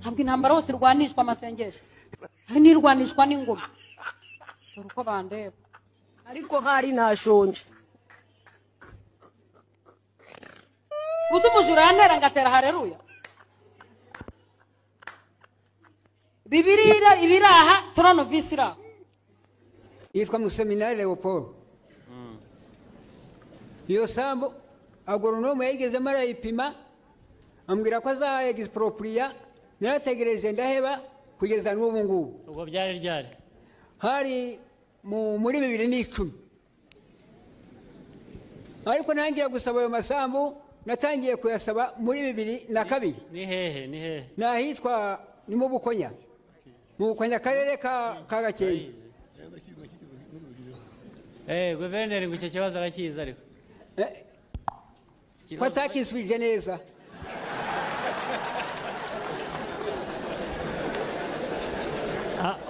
ntabwo intambara hose irwanishwa amasengesho nirwanishwa n'ingoma uko bandeba ariko hari nashonje uzi umujura yanera ngatera haleluya Bibiliya ibiraha turano visira yitwa mu seminari Leopold iyo sambu agoronome yigeze marayipima ambwira ko za expropriate narategereje ndaheba kugeza n'ubu ngubu ubwo byari ryari hari muri 2010 ariko nangira gusaba ayo masambu natangiye kuyasaba muri 2002 ni hehe nahitwa ni mu Bukonya karere ka Gakenke guverineri ngo icyo kibazo arakiza ariko ko atakisubije neza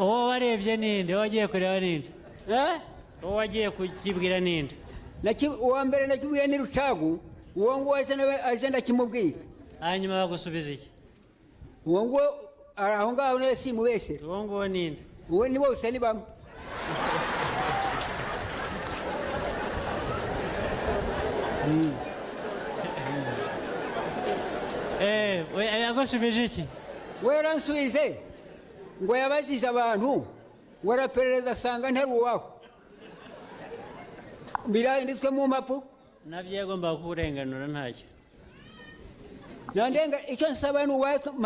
uwo warebye ninde wagiye kureba ninde uwo wagiye kukibwira ninde uwa mbere nakibwiye ni Rucagu uwo ngo aje ndakimubwira hanyuma bagusubiza iki uwo ngo aho ngaho ne simubeshe uwo ngo ninde uwo ni bose ni bamwe yagushubije iki we yaransubize ngo yabajije abantu waraperereza asanga ntari uwaho biranditswe mu mpapuro nabyo yagombaga kurenganura ntacyo nandenga icyo nsaba ni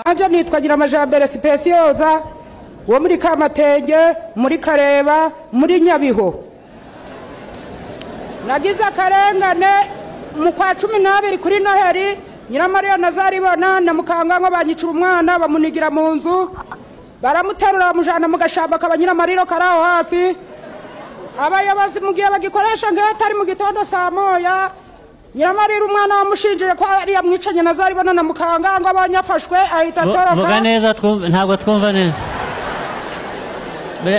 anje nitwagira amajambere Specioza wo muri Kamatenge muri Kareba muri Nyabiho nagize akarengane mu kwa 12 kuri Noheri Nyiramariya Nazaribona na Mukangango banyicura umwana bamunigira mu nzu baramuterura mujana mu gashamba kabanyiramariro karaho hafi abayobozi mugiye bagikoresha nk'atari mu gitondo saa moya Nyiramariya umwana wamushinjiye ko ari yamwicanye Nazaribona na Mukangango abanyafashwe ahita toroka vuga neza ntabwo twumva neza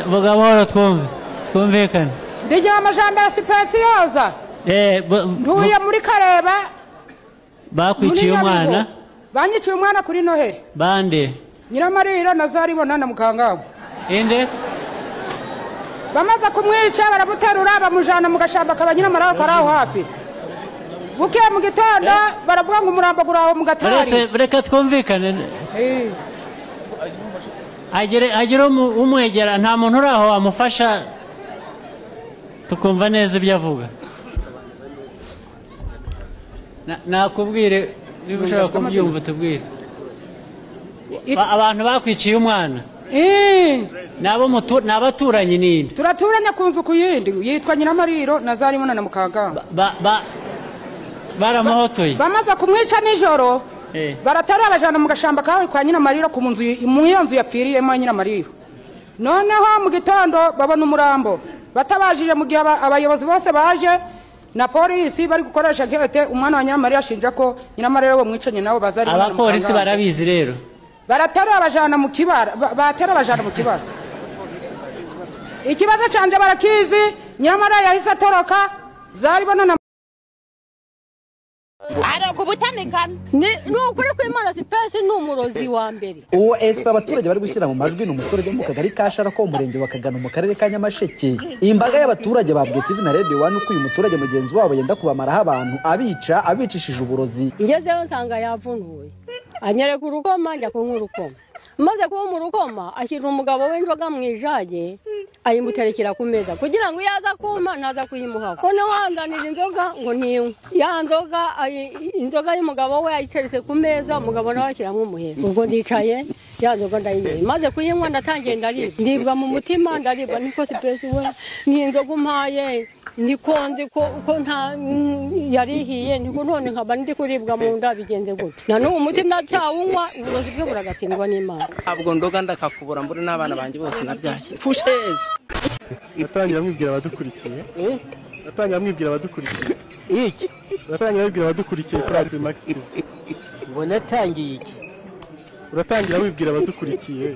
vuga boro twumvikane ndigira amajambere Specioza ntuye muri Kareba bakwiciye umwana banyiciye umwana kuri Noheri bande Nyiramariya Nazaribona na Mukangango inde bamaze kumwica baramuterura bamujana mu gashamba kabanyiramariro karaho hafi buke mu gitondo baravuga ngo umurambo guraho mu gatari reka twumvikane agire umwegera nta muntu uri aho wamufasha tukumva neza ibyo avuga nakubwire niba ushaka kubyumva tubwire abantu bakwiciye umwana ni abaturanyi ninde turaturanye ku nzu ku yindi yitwa Nyiramariya Nazaribona na Mukangango baramuhotoye bamaze kumwica nijoro baratari abajana mu gashamba kawe kwa Nyiramariya ku nzu mu nzu yapfiriyemo Nyiramariya noneho mu gitondo babona umurambo batabajije mu gihe abayobozi bose baje na polisi bari gukoresha nkete umwana wa Nyiramariya ashinja ko Nyiramariya we mwicanye nabo bazari abapolisi barabizi rero baratera abajana mu kibara batera abajana mu kibara ikibazo canje barakizi Nyiramariya yahise atoroka Zaribona na arako butamikana n'ukuri ko Imana sipesi n'umurozi wa mbere uwo SP abaturage bari gushyira mu majwi n'umuturage mu kagari kashara ko umurenge wa Kagano mu karere ka Nyamasheke imbaga y'abaturage babwiye TV na Radio 1 uko uyu muturage mugenzi wabo yenda kubamaraho abantu abicishije uburozi ngezeho nsanga yavunuye anyereka urukoma njya kunywa urukoma maze kuba mu rukoma ashyira umugabo w'inzoga mu ijage ayimuterekera ku meza kugira ngo yaza kuma naza kuyimuha ko ne wandanira inzoga ngo niwe ya inzoga y'umugabo we ayiteretse ku meza umugabo nawe ashyiramo umuhero ubwo ndicaye ya nzoga ndayinyoye maze kuyinywa ndatangiye ndibwa mu mutima ndaribwa niko Sipesi we ni inzoga umpaye ndikonze ko nta yarihiye niko none nkaba ndi kuribwa mu nda bigenze gute na n'ubu umutima cyawunywa uburozi bwe buragatsindwa n'Imana ntabwo ndoga ndakakubura mbure n'abana banjye bose nabyaye pusheze natangira mwibwira abadukurikiye iki natangira wibwira abadukurikiye kuri Radio Max ngo natangiye iki uratangira wibwira abadukurikiye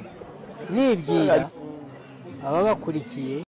nibwira ababakurikiye